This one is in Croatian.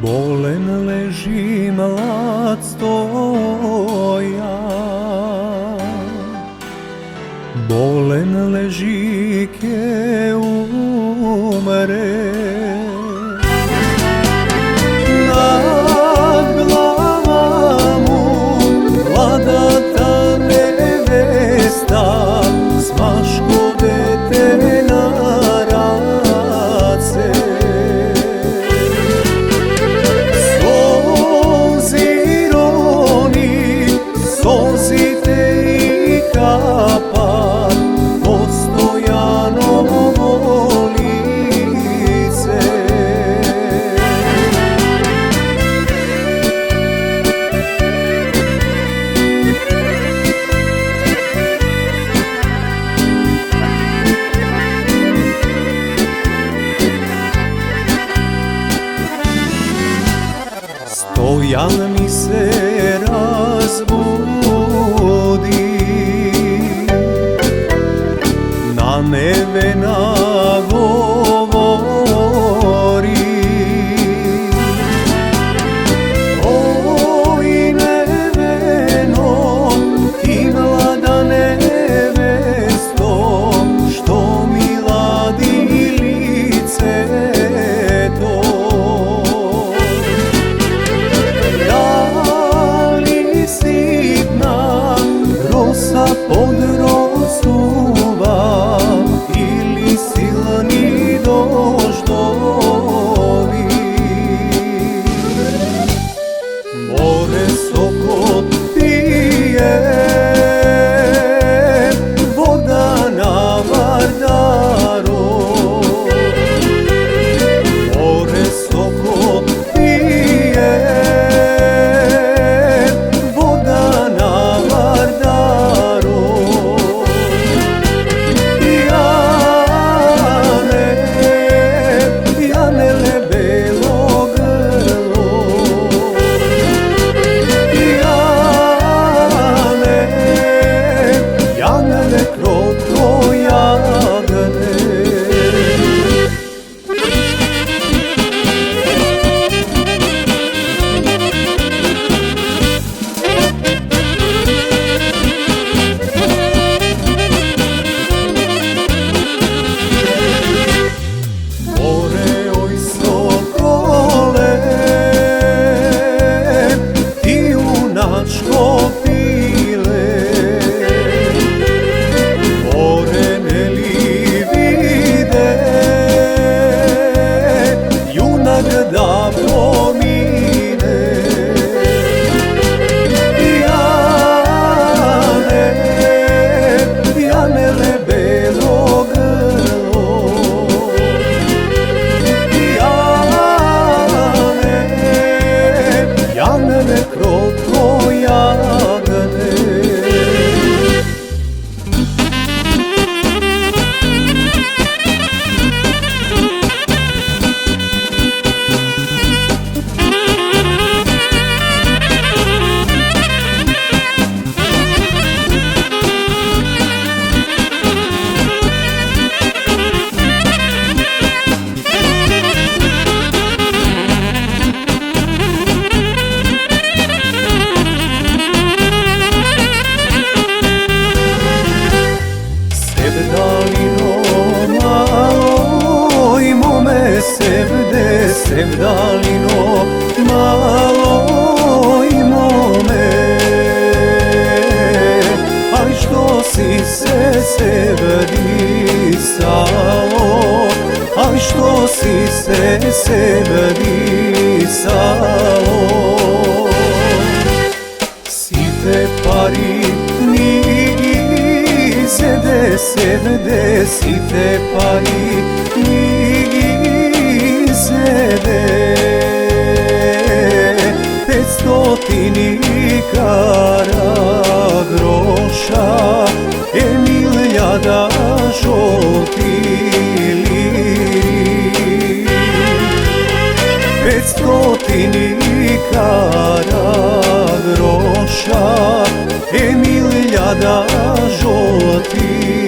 Bolen leži mlad stojan, bolen leži ke umre. Nad glava mu vladata nevesta, smaško dete na race. Sozite i kapat Postojanovo lice. Stojan mi se razbudi, na nevena govori. Oj neveno, ti mlada nevesto, što mi ladi lice to. Rosa pod rosuva ili silni doždovi. More soko pije, voda na Vardaro. More soko pije, voda na Vardaro. Da pomine Janele belo grlo, Janele krotko jagane. Sevdalino maloj mome, ali što si se sevdisalo, ali što si se sevdisalo. Site pari nigizede sevde, site pari nigizede, 500 kara groša, milijada žolti liri. 500 kara groša, milijada žolti